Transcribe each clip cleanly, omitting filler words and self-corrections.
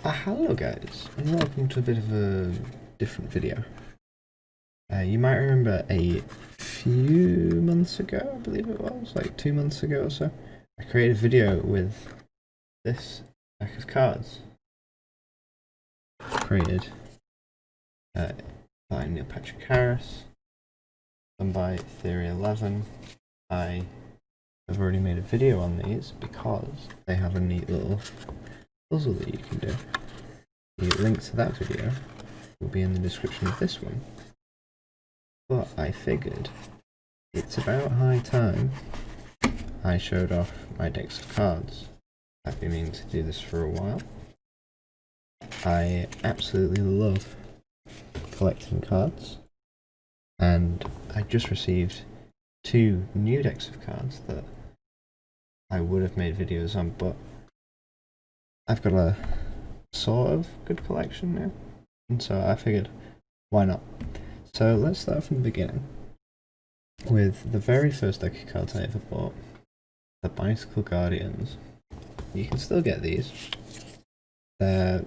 Hello guys, and welcome to a bit of a different video. You might remember a few months ago, I believe it was, like 2 months ago or so, I created a video with this deck of cards. Created by Neil Patrick Harris, done by Theory 11. I have already made a video on these because they have a neat little puzzle that you can do. The link to that video will be in the description of this one. But I figured it's about high time I showed off my decks of cards. I've been meaning to do this for a while. I absolutely love collecting cards, and I just received 2 new decks of cards that I would have made videos on, but I've got a sort of good collection now, and so I figured, why not? So let's start from the beginning with the very first deck of cards I ever bought, the Bicycle Guardians. You can still get these. That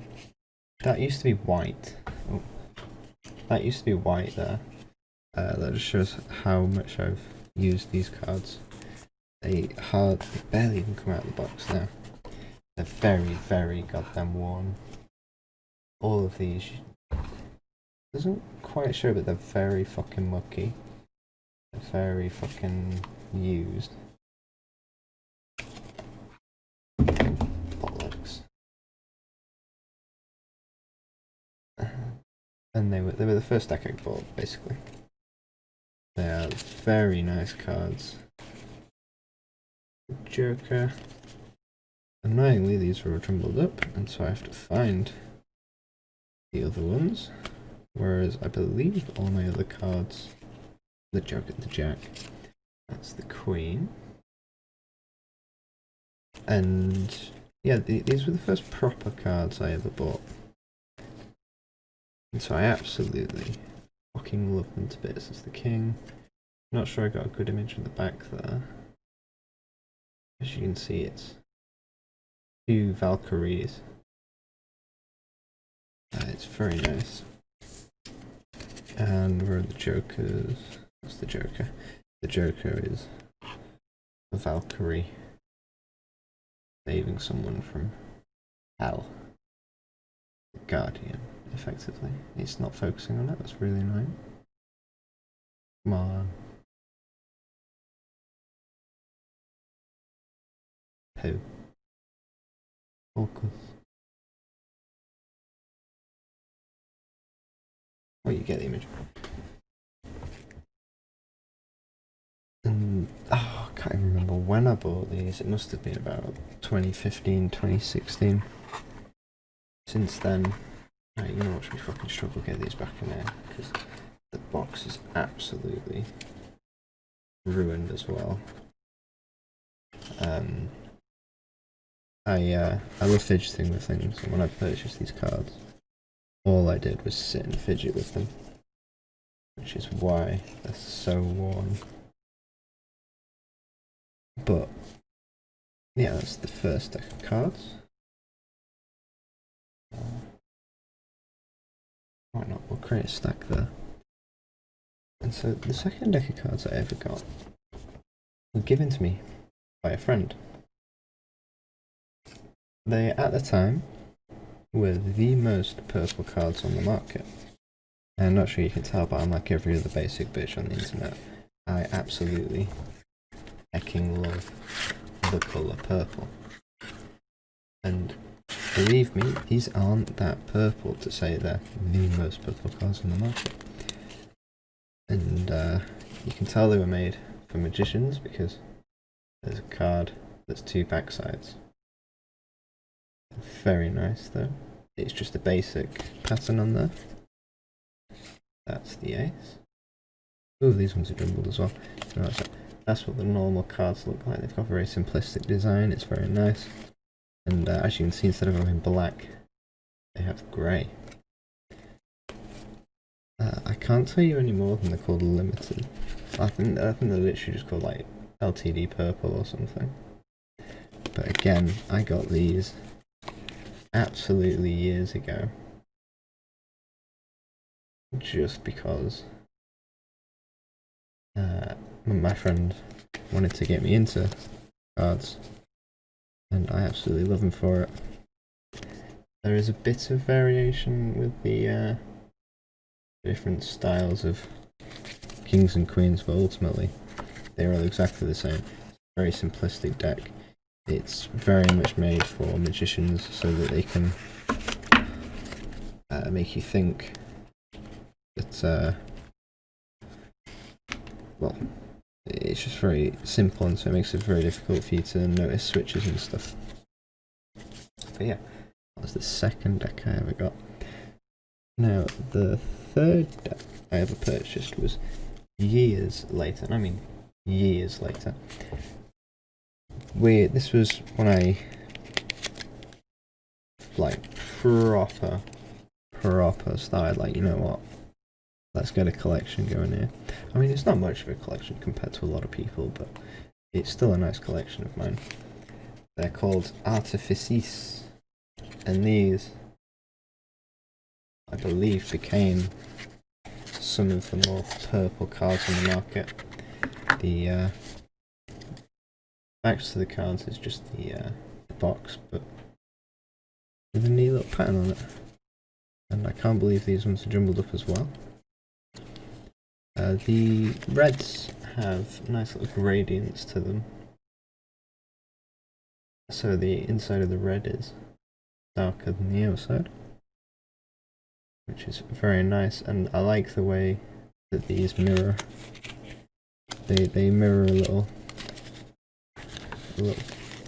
used to be white. Oh, that used to be white there. That just shows how much I've used these cards. They barely even come out of the box now. They're very, very goddamn worn. All of these, doesn't quite show, but they're very fucking mucky. They're very fucking used. Bollocks. And they were the first deck I bought, basically. They are very nice cards. Joker. Annoyingly, these are all jumbled up, and so I have to find the other ones. Whereas I believe all my other cards, the Joker, the Jack, that's the Queen. And yeah, these were the first proper cards I ever bought. And so I absolutely fucking love them to bits. It's the King. Not sure I got a good image of the back there. As you can see, it's 2 Valkyries. It's very nice. And where are the Jokers? What's the Joker? The Joker is a Valkyrie saving someone from hell. The Guardian, effectively. It's not focusing on it, that's really annoying. Come on. Who? Focus. Oh, you get the image. And I can't even remember when I bought these. It must have been about 2015, 2016. Since then, you know, watch me fucking struggle to get these back in there because the box is absolutely ruined as well. I love fidgeting with things, and when I purchased these cards, all I did was sit and fidget with them, which is why they're so worn. But yeah, that's the first deck of cards. Why not? We'll create a stack there. And so the second deck of cards I ever got were given to me by a friend. They, at the time, were the most purple cards on the market. I'm not sure you can tell, but I'm like every other basic bitch on the internet. I absolutely hecking love the colour purple. And believe me, these aren't that purple to say they're the most purple cards on the market. And you can tell they were made for magicians because there's a card that's 2 backsides. Very nice though. It's just a basic pattern on there. That's the ace. Ooh, these ones are jumbled as well. So that's what the normal cards look like. They've got a very simplistic design. It's very nice. And as you can see, instead of having black, they have grey. I can't tell you any more than they're called limited. I think they're literally just called like LTD purple or something. But again, I got these absolutely years ago, just because my friend wanted to get me into cards, and I absolutely love him for it. There is a bit of variation with the different styles of kings and queens, but ultimately they're all exactly the same. Very simplistic deck. It's very much made for magicians so that they can make you think that, well, it's just very simple, and so it makes it very difficult for you to notice switches and stuff. But yeah, that was the second deck I ever got. Now, the third deck I ever purchased was years later, and I mean years later. This was when I, like, proper started, like, you know what, let's get a collection going here. I mean, it's not much of a collection compared to a lot of people, but it's still a nice collection of mine. They're called artifices, and these, I believe, became some of the more purple cards on the market. The backs to the cards is just the box, but with a neat little pattern on it. And I can't believe these ones are jumbled up as well. The reds have nice little gradients to them. So the inside of the red is darker than the outside, which is very nice, and I like the way that these mirror. They mirror a little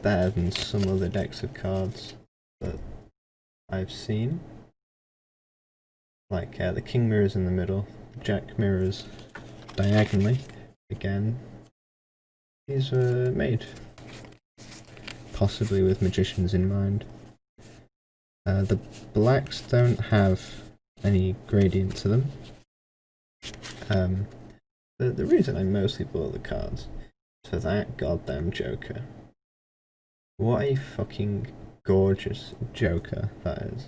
better than some other decks of cards that I've seen. Like the king mirrors in the middle, the jack mirrors diagonally. Again, these were made possibly with magicians in mind. The blacks don't have any gradient to them. The reason I mostly bought the cards is for that goddamn Joker. What a fucking gorgeous Joker that is.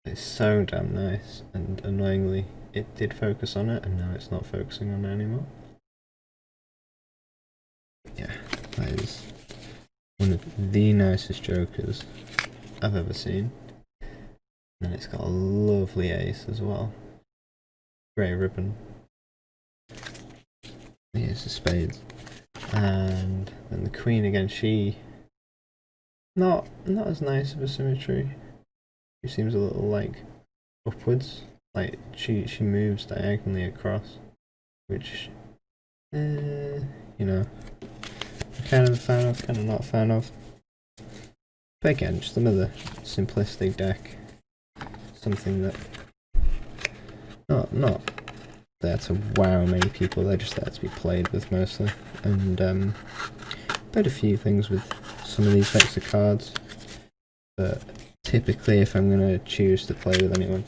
It's so damn nice, and annoyingly it did focus on it, and now it's not focusing on it anymore. Yeah, that is one of the nicest Jokers I've ever seen. And it's got a lovely ace as well. Grey ribbon. Here's the spades. And then the queen again, she not as nice of a symmetry. She seems a little like upwards. Like she moves diagonally across, which you know, I'm kind of a fan of, kind of not a fan of. But again, just another simplistic deck. Something that not there to wow many people, they're just there to be played with mostly. And played a few things with some of these decks of cards, but typically if I'm going to choose to play with anyone,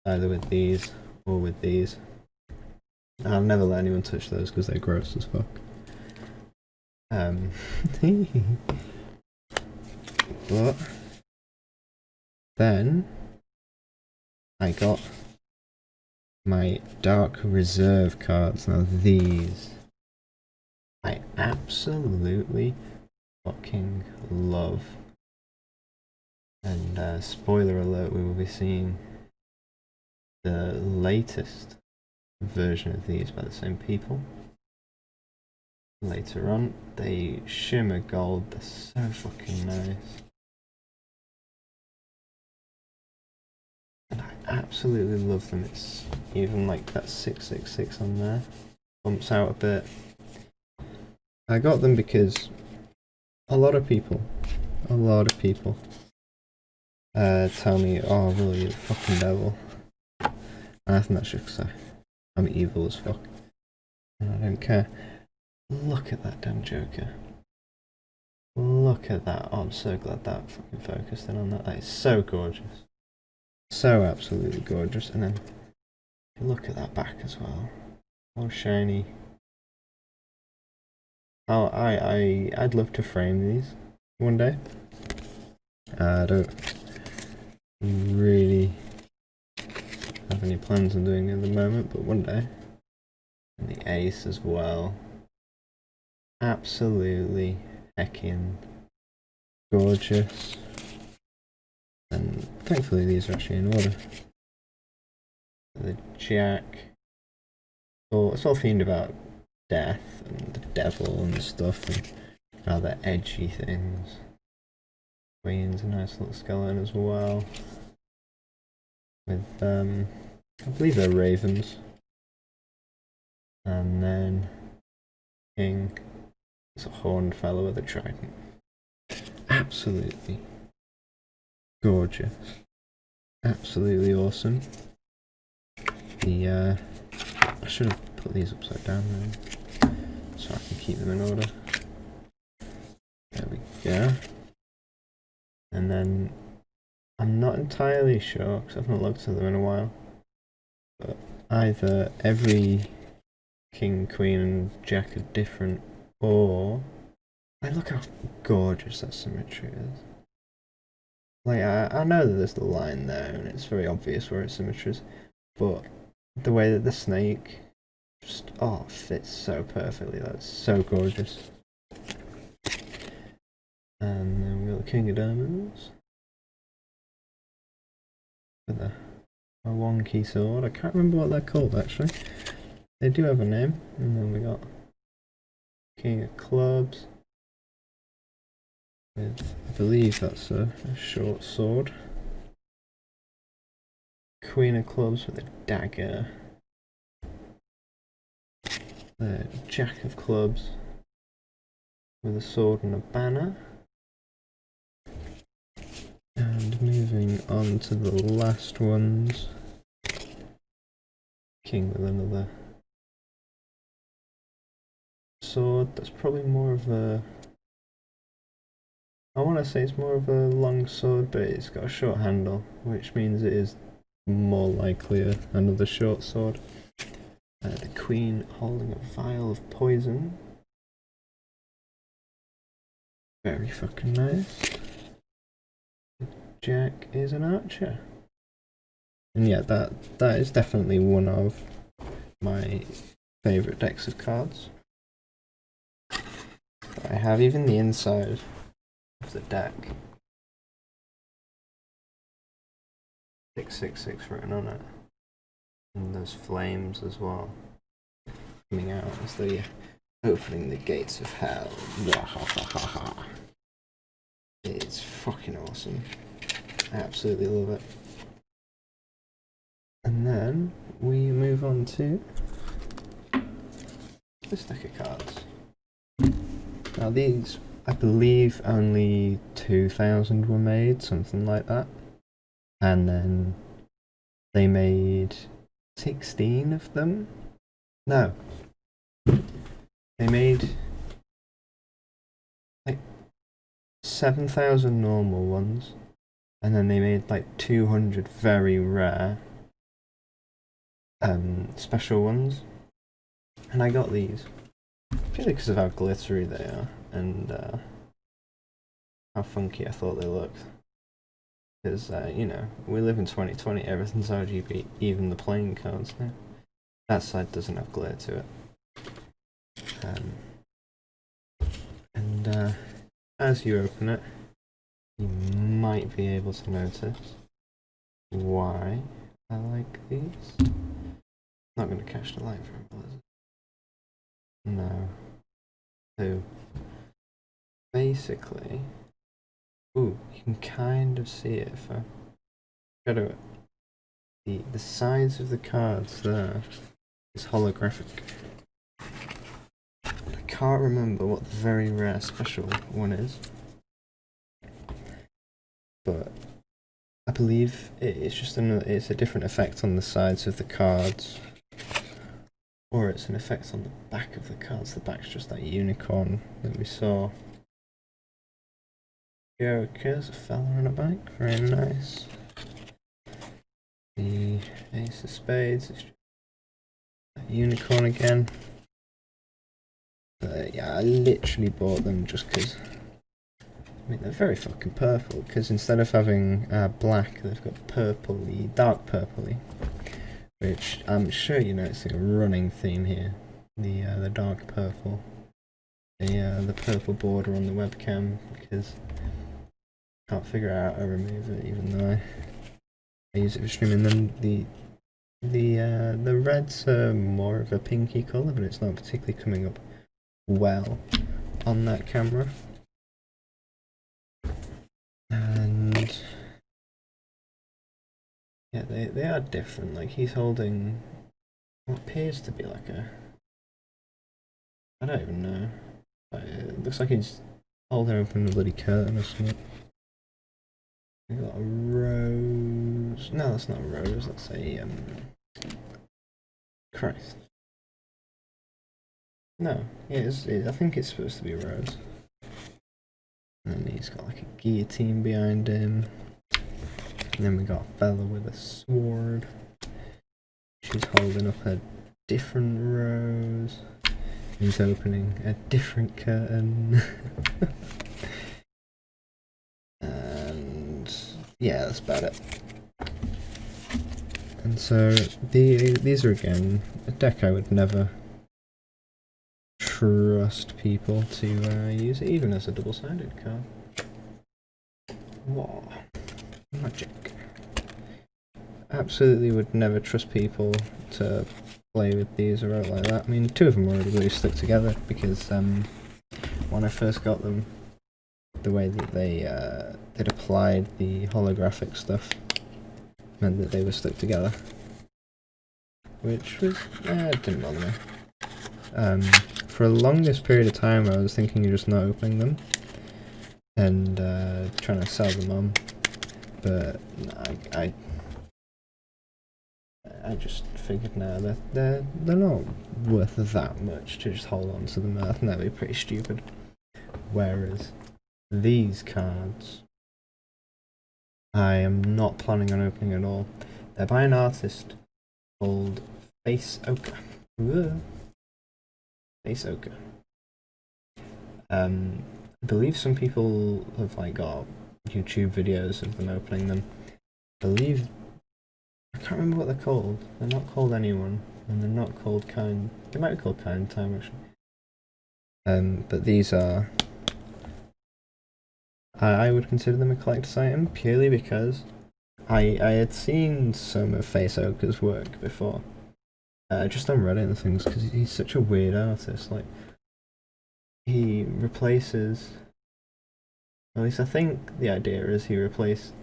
either with these or with these. I'll never let anyone touch those because they're gross as fuck. But then I got my Dark Reserve cards. Now these I absolutely fucking love. And spoiler alert, we will be seeing the latest version of these by the same people later on. They shimmer gold, they're so fucking nice. And I absolutely love them. It's even like that 666 on there bumps out a bit. I got them because a lot of people tell me, oh really, you're the fucking devil. And I think that's just because I'm evil as fuck. And I don't care. Look at that damn Joker. Look at that. Oh, I'm so glad that fucking focused in on that. That is so gorgeous. So absolutely gorgeous. And then look at that back as well. Oh, shiny. Oh, I'd love to frame these one day. I don't any plans on doing at the moment, but one day. And the ace as well. Absolutely heckin' gorgeous. And thankfully these are actually in order. The jack. Oh, it's all themed about death and the devil and stuff and rather edgy things. Queen's a nice little skeleton as well. With I believe they're ravens. And then king. It's a horned fellow with a trident. Absolutely gorgeous. Absolutely awesome. I should have put these upside down though, so I can keep them in order. There we go. And then I'm not entirely sure because I've not looked at them in a while, but either every king, queen and jack are different, or look how gorgeous that symmetry is. Like I know that there's the line there and it's very obvious where its symmetry is, but the way that the snake just fits so perfectly, that's so gorgeous. And then we got the king of diamonds with a wonky sword. I can't remember what they're called actually. They do have a name. And then we got king of clubs with, I believe that's a short sword. Queen of clubs with a dagger. The jack of clubs with a sword and a banner. And moving on to the last ones. King with another sword. That's probably more of a, I want to say it's more of a long sword, but it's got a short handle, which means it is more likely another short sword. The queen holding a vial of poison. Very fucking nice. The jack is an archer. And yeah, that is definitely one of my favourite decks of cards. I have even the inside of the deck. 666 written on it. And there's flames as well. Coming out as the opening the gates of hell. It's fucking awesome. I absolutely love it. And then we move on to this deck of cards. Now these, I believe only 2,000 were made, something like that. And then they made 16 of them? No. They made like 7,000 normal ones, and then they made like 200 very rare special ones. And I got these purely because of how glittery they are and how funky I thought they looked. Because, you know, we live in 2020, everything's RGB, even the playing cards now. That side doesn't have glitter to it. As you open it, you might be able to notice why I like these. Not going to catch the light very well, is it? No. So, basically, ooh, you can kind of see it if I shadow it. The sides of the cards there is holographic. I can't remember what the very rare special one is, but I believe it's just it's a different effect on the sides of the cards, or it's an effect on the back of the cards. The back's just that unicorn that we saw. There's a fella on a bike, very nice. The ace of spades is just a unicorn again. Yeah, I literally bought them just because, I mean, they're very fucking purple, because instead of having black, they've got purpley, dark purpley, which I'm sure you're noticing a running theme here. The dark purple, the purple border on the webcam, because I can't figure out how to remove it, even though I use it for streaming. Then the reds are more of a pinky colour, but it's not particularly coming up well on that camera. And yeah, they are different. Like, he's holding what appears to be like I don't even know. It looks like he's holding open a bloody curtain or something. We got a rose. No, that's not a rose. That's a Christ. No, it is. I think it's supposed to be a rose. And he's got like a guillotine behind him. And then we got a fella with a sword. She's holding up a different rose. He's opening a different curtain. And yeah, that's about it. And so these are again a deck I would never trust people to use it, even as a double-sided card. Whoa, magic. Absolutely would never trust people to play with these or out like that. I mean, two of them already really stuck together because when I first got them, the way that they'd applied the holographic stuff meant that they were stuck together, which was didn't bother me. For the longest period of time, I was thinking of just not opening them and trying to sell them on, but I just figured now that they're not worth that much to just hold on to them. I think that'd be pretty stupid. Whereas these cards, I am not planning on opening at all. They're by an artist called Face Ochre. Face Ochre. I believe some people have like got YouTube videos of them opening them. I believe, I can't remember what they're called. They're not called Anyone, and they're not called Kind. They might be called Kind Time actually. But these are. I would consider them a collector's item purely because I had seen some of Face Ochre's work before, just on Reddit and things, because he's such a weird artist. Like, he replaces, at least I think the idea is he replaces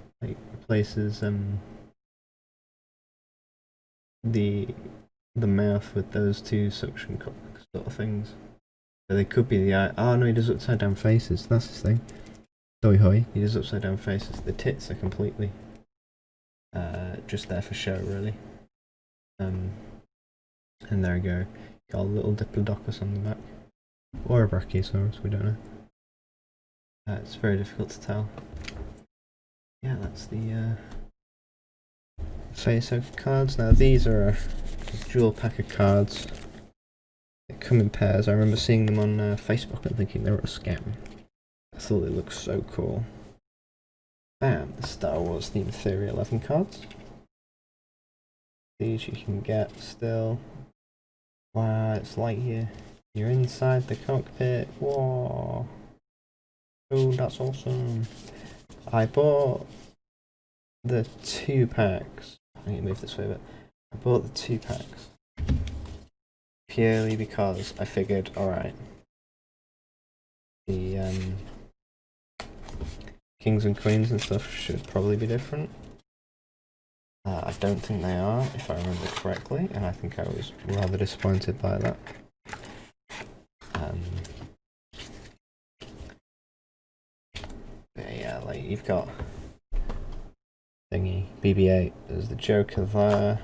the mouth with those two suction cup sort of things. So they could be the eye. Oh no, he does upside down faces. That's his thing. Hoi hoi. He does upside down faces. The tits are completely just there for show, really. And there we go. Got a little diplodocus on the back, or a brachiosaurus. We don't know. It's very difficult to tell. Yeah, that's the Face Ochre cards. Now these are a dual pack of cards. They come in pairs. I remember seeing them on Facebook and thinking they were a scam. I thought they looked so cool. Bam, the Star Wars themed Theory 11 cards. These you can get still. Wow, it's like you're inside the cockpit. Whoa. Oh, that's awesome. I bought the 2 packs. I need to move this way a bit. I bought the 2 packs purely because I figured, alright, the kings and queens and stuff should probably be different. I don't think they are, if I remember correctly, and I think I was rather disappointed by that. But yeah, like, you've got thingy, BB-8, there's the Joker there.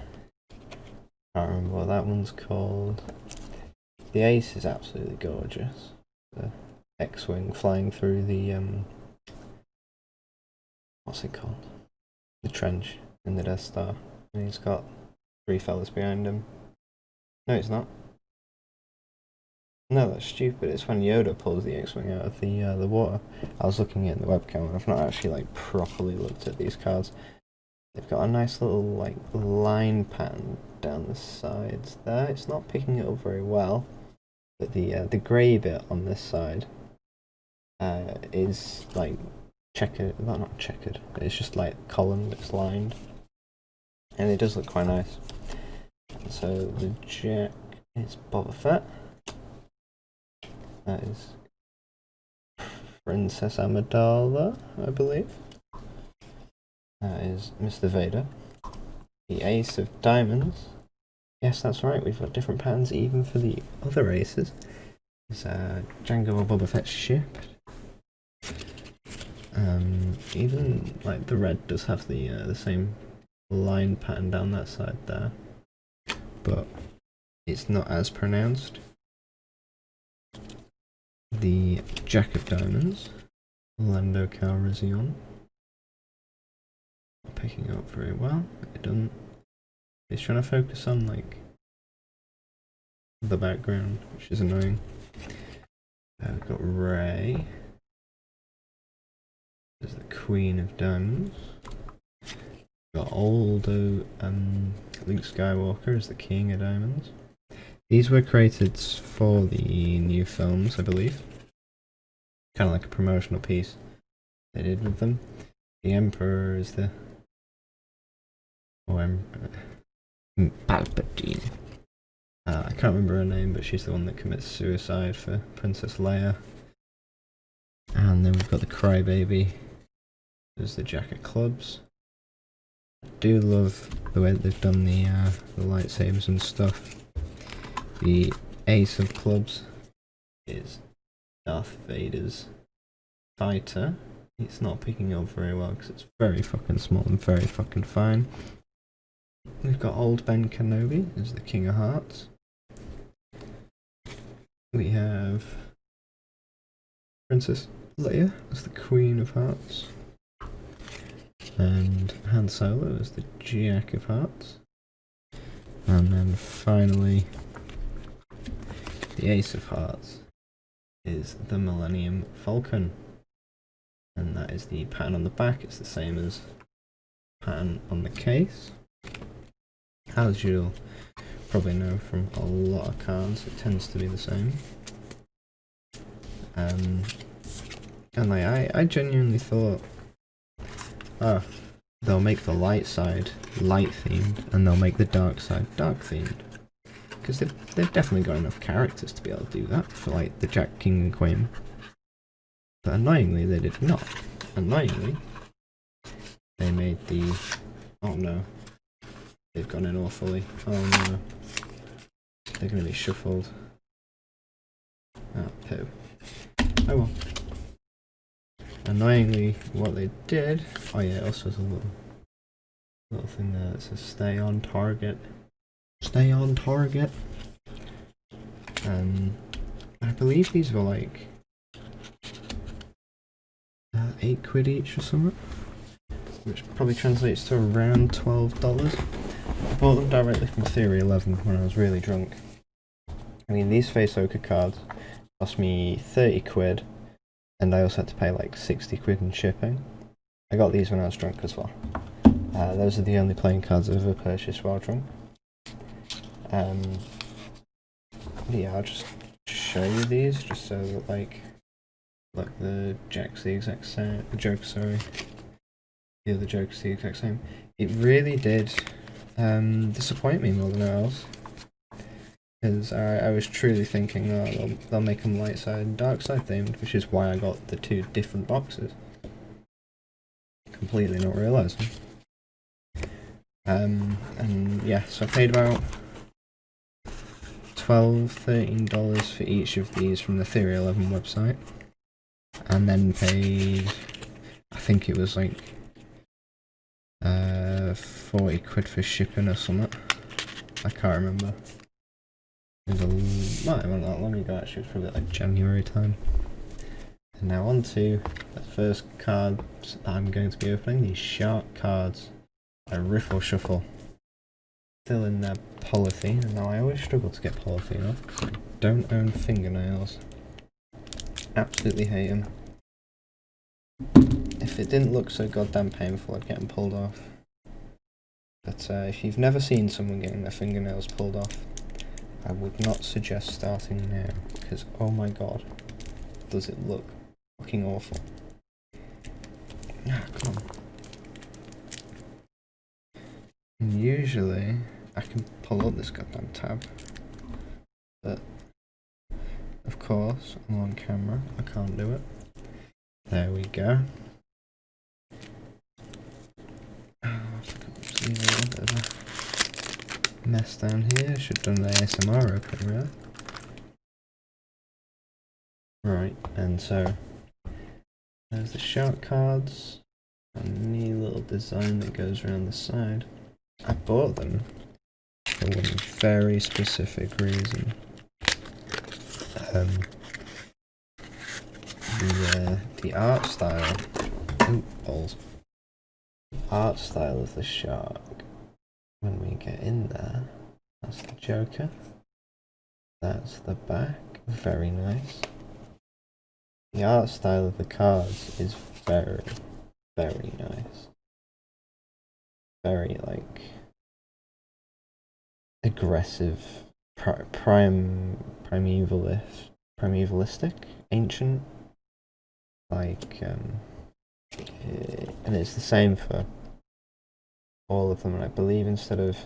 Can't remember what that one's called. The Ace is absolutely gorgeous. The X-Wing flying through the what's it called? The trench in the Death Star. And he's got 3 fellas behind him. No, it's not. No, that's stupid. It's when Yoda pulls the X-Wing out of the water. I was looking at the webcam and I've not actually like properly looked at these cards. They've got a nice little like line pattern down the sides there. It's not picking it up very well, but the grey bit on this side is like checkered. Well, not checkered. It's just like columned. It's lined, and it does look quite nice. So the jack is Boba Fett. That is Princess Amidala, I believe. That is Mr. Vader. The Ace of Diamonds. Yes, that's right, we've got different patterns even for the other aces. There's Jango or Boba Fett's ship. Even like the red does have the same line pattern down that side there, but it's not as pronounced. The Jack of Diamonds, Lando Calrissian. Not picking up very well. It doesn't. It's trying to focus on like the background, which is annoying. We've got Rey. There's the Queen of Diamonds. Got Aldo Luke Skywalker as the King of Diamonds. These were created for the new films, I believe. Kind of like a promotional piece they did with them. The Emperor is the... Palpatine. I can't remember her name, but she's the one that commits suicide for Princess Leia. And then we've got the Crybaby. There's the Jack of Clubs. I do love the way that they've done the lightsabers and stuff. The Ace of Clubs is Darth Vader's fighter. It's not picking up very well because it's very fucking small and very fucking fine. We've got Old Ben Kenobi as the King of Hearts. We have Princess Leia as the Queen of Hearts. And Han Solo as the Jack of Hearts. And then finally, the Ace of Hearts is the Millennium Falcon. And that is the pattern on the back. It's the same as pattern on the case. As you'll probably know from a lot of cards, it tends to be the same. And like, I genuinely thought, oh, they'll make the light side light themed and they'll make the dark side dark themed. Because they've definitely got enough characters to be able to do that for like the Jack, King and Queen. But annoyingly they did not. Annoyingly, they made the... oh no. They've gone in awfully. Oh no. They're going to be shuffled. Oh, poo. Oh well. Annoyingly, what they did... oh yeah, it also has a little thing there that says stay on target. Stay on target. I believe these were like... £8 each or something. Which probably translates to around $12. I bought them directly from Theory 11 when I was really drunk. I mean, these Face Ochre cards cost me £30, and I also had to pay like £60 in shipping. I got these when I was drunk as well. Those are the only playing cards I've ever purchased while drunk. Yeah, I'll just show you these just so that like, look, the Jack's the exact same. The joke, sorry. The other joke's the exact same. It really did disappoint me more than else. Because I was truly thinking, oh, they'll make them light side and dark side themed, which is why I got the two different boxes. Completely not realising. And yeah, so I paid about $12, $13 for each of these from the Theory 11 website. And then paid, I think it was like £40 for shipping or something. I can't remember. It was might have been that long ago actually, it was probably like January time. And now on to the first cards I'm going to be opening, these Shark cards by Riffle Shuffle. Still in their polythene, and now I always struggle to get polythene off because I don't own fingernails. Absolutely hate them. If it didn't look so goddamn painful, I'd get them pulled off. But if you've never seen someone getting their fingernails pulled off, I would not suggest starting now, because oh my god, does it look fucking awful. Ah, come on. And usually, I can pull up this goddamn tab, but of course, I'm on camera, I can't do it. There we go. A little bit of a mess down here. Should have done the ASMR opening, really. Right, and so there's the shark cards. A neat little design that goes around the side. I bought them for one very specific reason. The art style. Ooh, balls. Art style of the shark. When we get in there, that's the Joker. That's the back. Very nice. The art style of the cards is very, very nice. Very, like, aggressive, primevalistic, ancient. Like, and it's the same for all of them, and I believe instead of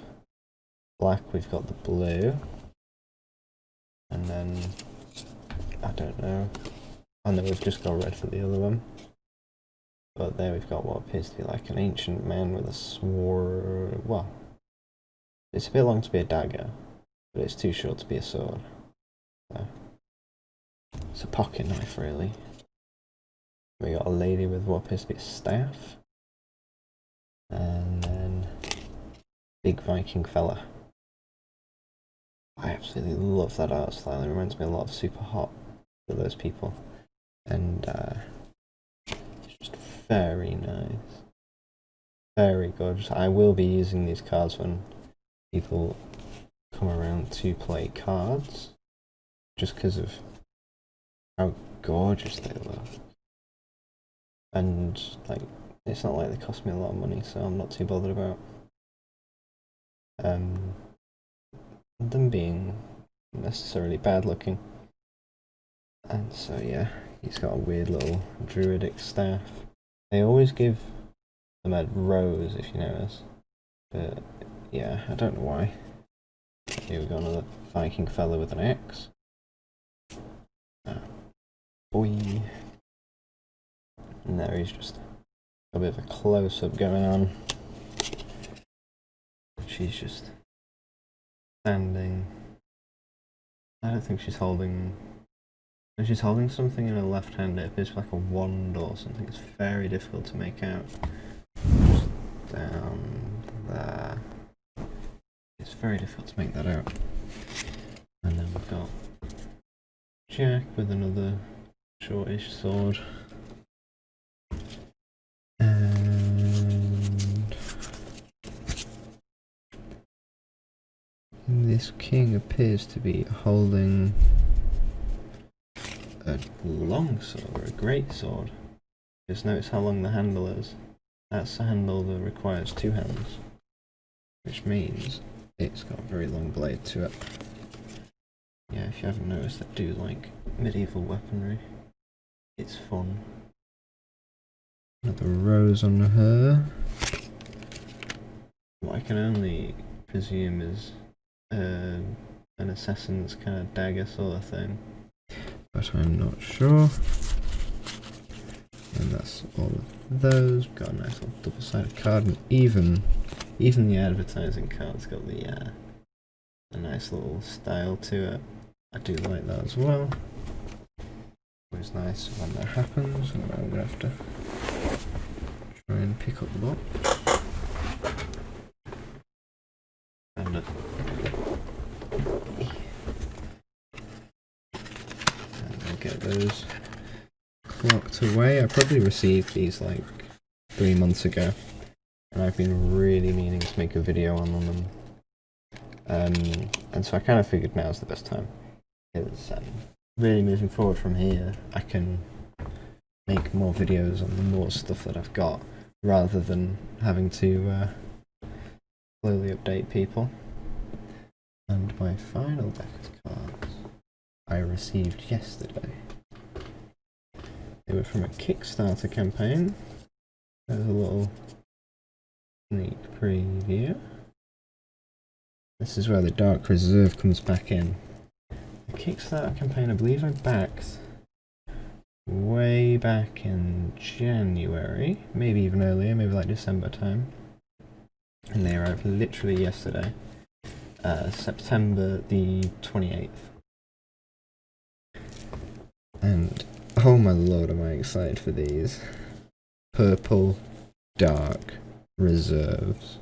black we've got the blue, and then I don't know, and then we've just got red for the other one, but there we've got what appears to be like an ancient man with a sword. Well, it's a bit long to be a dagger, but it's too short to be a sword, so it's a pocket knife really. We got a lady with what appears to be a staff, and then big Viking fella. I absolutely love that art style. It reminds me a lot of Super Hot for those people, and it's just very nice, very good. I will be using these cards when people come around to play cards, just because of how gorgeous they look. And like, it's not like they cost me a lot of money, so I'm not too bothered about them being necessarily bad looking. And so yeah, he's got a weird little druidic staff. They always give them a rose, if you notice, but yeah, I don't know why. Here we got another Viking fella with an axe. Boy. And there he's just a bit of a close-up going on. She's just standing. I don't think she's holding... She's holding something in her left hand. It appears like a wand or something. It's very difficult to make out. Just down there. It's very difficult to make that out. And then we've got Jack with another shortish sword. And this king appears to be holding a long sword, or a great sword. Just notice how long the handle is. That's a handle that requires two hands, which means it's got a very long blade to it. Yeah, if you haven't noticed, I do like medieval weaponry. It's fun. Another rose on her. What I can only presume is an assassin's kind of dagger sort of thing, but I'm not sure. And that's all of those. Got a nice little double-sided card, and even the advertising card's got the a nice little style to it. I do like that as well. Always nice when that happens. And I'm gonna have to try and pick up the box. And I'll get those locked away. I probably received these like 3 months ago, and I've been really meaning to make a video on them. And so I kind of figured now's the best time. Because really moving forward from here, I can make more videos on the more stuff that I've got, rather than having to slowly update people. And my final deck of cards I received yesterday. They were from a Kickstarter campaign. There's a little sneak preview. This is where the Dark Reserve comes back in. The Kickstarter campaign I believe I backed way back in January, maybe even earlier, maybe like December time. And they arrived literally yesterday, September the 28th. And oh my lord, am I excited for these. Purple Dark Reserves.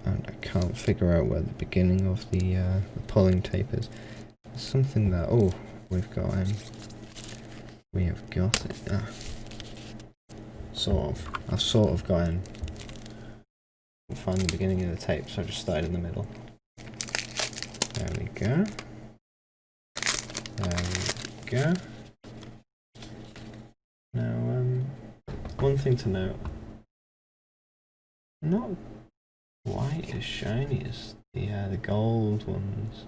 And I can't figure out where the beginning of the pulling tape is. There's something that, oh, we've got him. We have got it. I've sort of got him. I'll find the beginning of the tape, so I just started in the middle. There we go. There we go. Now, one thing to note. Not quite as shiny as the gold ones.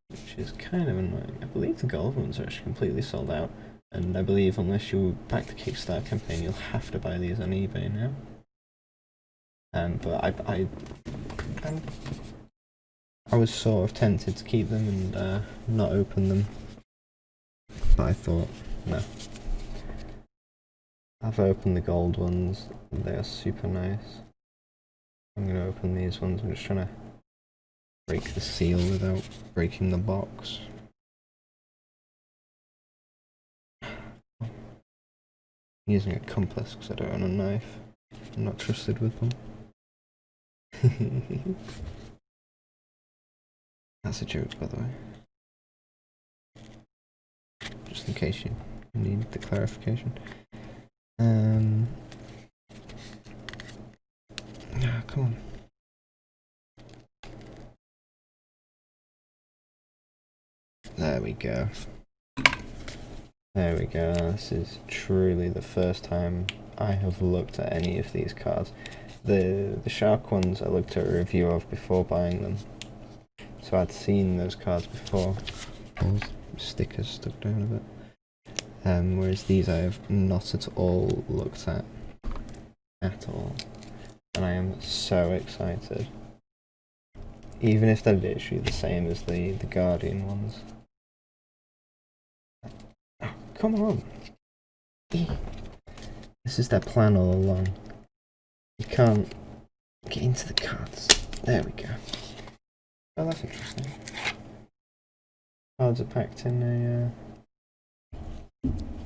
Which is kind of annoying. I believe the gold ones are actually completely sold out. And I believe unless you back the Kickstarter campaign, you'll have to buy these on eBay now. But I was sort of tempted to keep them and not open them. But I thought, no. I've opened the gold ones. They are super nice. I'm going to open these ones. I'm just trying to break the seal without breaking the box. I'm using a compass because I don't own a knife. I'm not trusted with them. That's a joke, by the way. Just in case you need the clarification. Come on. There we go. There we go. This is truly the first time I have looked at any of these cards. The shark ones I looked at a review of before buying them. So I'd seen those cards before. All stickers stuck down a bit. Whereas these I have not at all looked at. At all. And I am so excited. Even if they're literally the same as the Guardian ones. Oh, come on! This is their plan all along. You can't get into the cards. There we go. Oh, that's interesting. Cards are packed in there.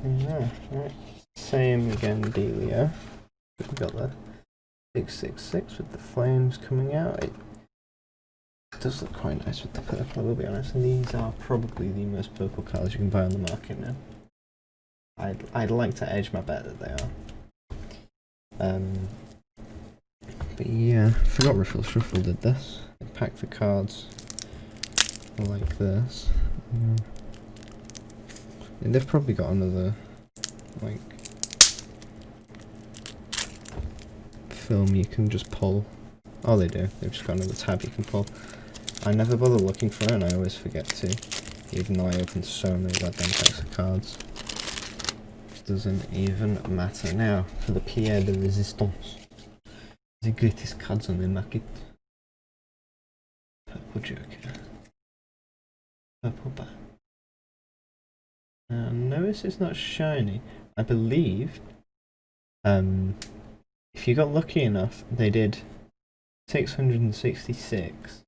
Right. Same again, dealio. We've got the 666 with the flames coming out. It does look quite nice with the purple, I will be honest. And these are probably the most purple cards you can buy on the market now. I'd like to edge my bet that they are. But yeah, I forgot Riffle Shuffle did this. They packed the cards like this. And they've probably got another, like, film you can just pull. Oh, they do. They've just got another tab you can pull. I never bother looking for it and I always forget to, even though I open so many goddamn packs of cards. It doesn't even matter. Now, for the Pierre de Resistance. The greatest cards on the market. Purple Joker. Purple Bat. Notice it's not shiny. I believe, if you got lucky enough, they did 666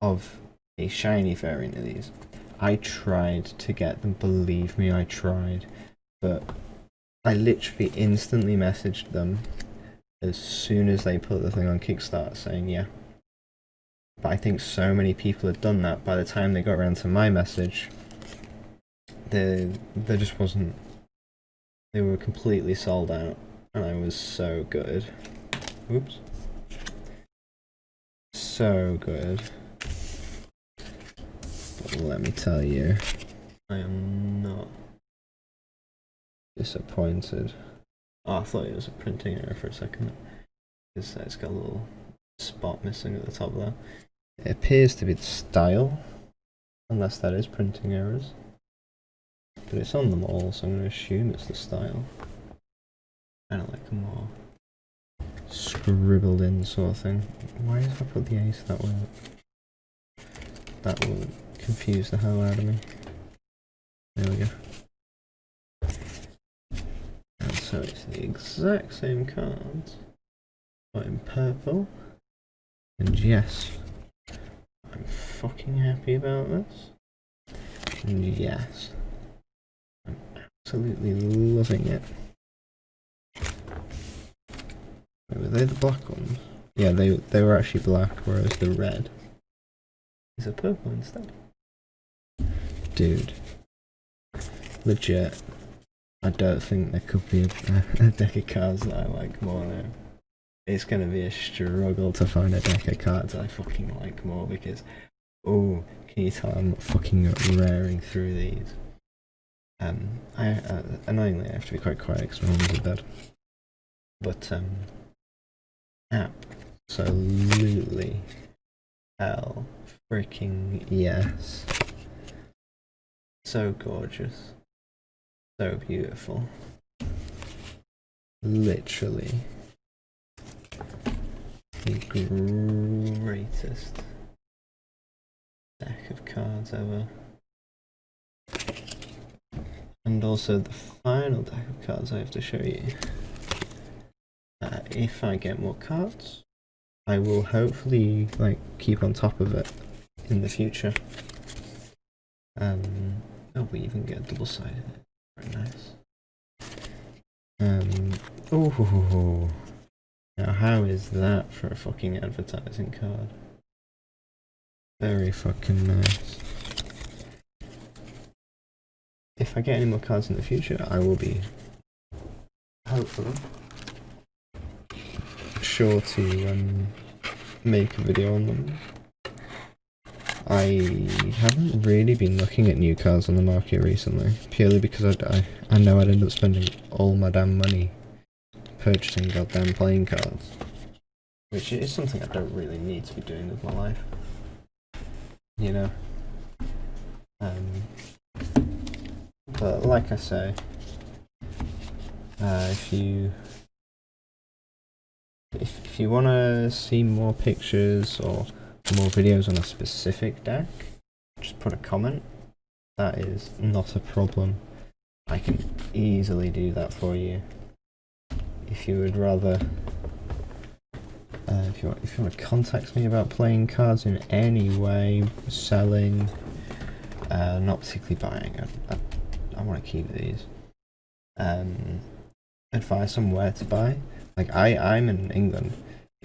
of a shiny variant of these. I tried to get them, believe me, I tried. But I literally instantly messaged them as soon as they put the thing on Kickstarter saying yeah. But I think so many people had done that by the time they got around to my message, there just wasn't. They were completely sold out, and I was so good. Oops. So good. But let me tell you, I am not disappointed. Oh, I thought it was a printing error for a second. because it's got a little spot missing at the top there. It appears to be the style, unless that is printing errors. But it's on them all, so I'm going to assume it's the style. Kind of like a more scribbled in sort of thing. Why did I put the ace that way? That will confuse the hell out of me. There we go. And so it's the exact same cards, but in purple. And yes, I'm fucking happy about this. And yes, I'm absolutely loving it. Wait, were they the black ones? Yeah, they were actually black, whereas the red is a purple instead. Dude, legit, I don't think there could be a deck of cards that I like more now. It's gonna be a struggle to find a deck of cards I fucking like more because, oh, can you tell I'm fucking raring through these? Annoyingly I have to be quite quiet because my mum's in bed. But absolutely hell freaking yes. So gorgeous. So beautiful. Literally the greatest deck of cards ever. And also the final deck of cards I have to show you. If I get more cards, I will hopefully like keep on top of it in the future. Oh, we even get double-sided. Very nice. Oh, now how is that for a fucking advertising card? Very fucking nice. If I get any more cards in the future, I will be hopefully sure to make a video on them. I haven't really been looking at new cards on the market recently, purely because I know I'd end up spending all my damn money purchasing goddamn playing cards, which is something I don't really need to be doing with my life, you know. But like I say, if you want to see more pictures or more videos on a specific deck, just put a comment. That is not a problem. I can easily do that for you. If you would rather, if you want to contact me about playing cards in any way, selling, not particularly buying. I want to keep these. Advice on where to buy. Like I'm in England.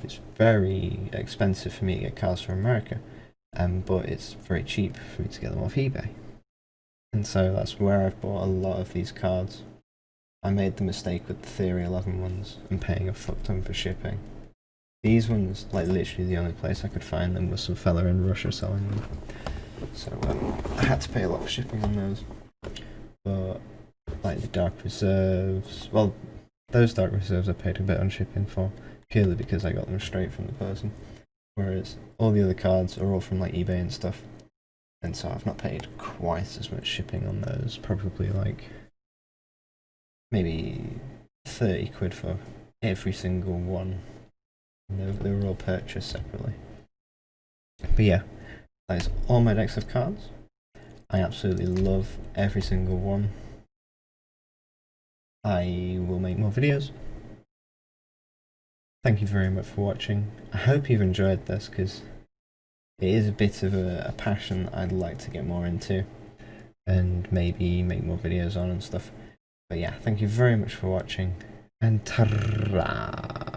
It's very expensive for me to get cards from America, but it's very cheap for me to get them off eBay. And so that's where I've bought a lot of these cards. I made the mistake with the Theory 11 ones and paying a fuck ton for shipping. These ones, like literally the only place I could find them was some fella in Russia selling them. So I had to pay a lot for shipping on those. But like the Dark Reserves, well, those Dark Reserves I paid a bit on shipping for, purely because I got them straight from the person. Whereas all the other cards are all from like eBay and stuff. And so I've not paid quite as much shipping on those, probably like maybe 30 quid for every single one. They were all purchased separately. But yeah, that is all my decks of cards. I absolutely love every single one. I will make more videos. Thank you very much for watching. I hope you've enjoyed this, because it is a bit of a passion I'd like to get more into and maybe make more videos on and stuff. But yeah, thank you very much for watching, and ta-ra!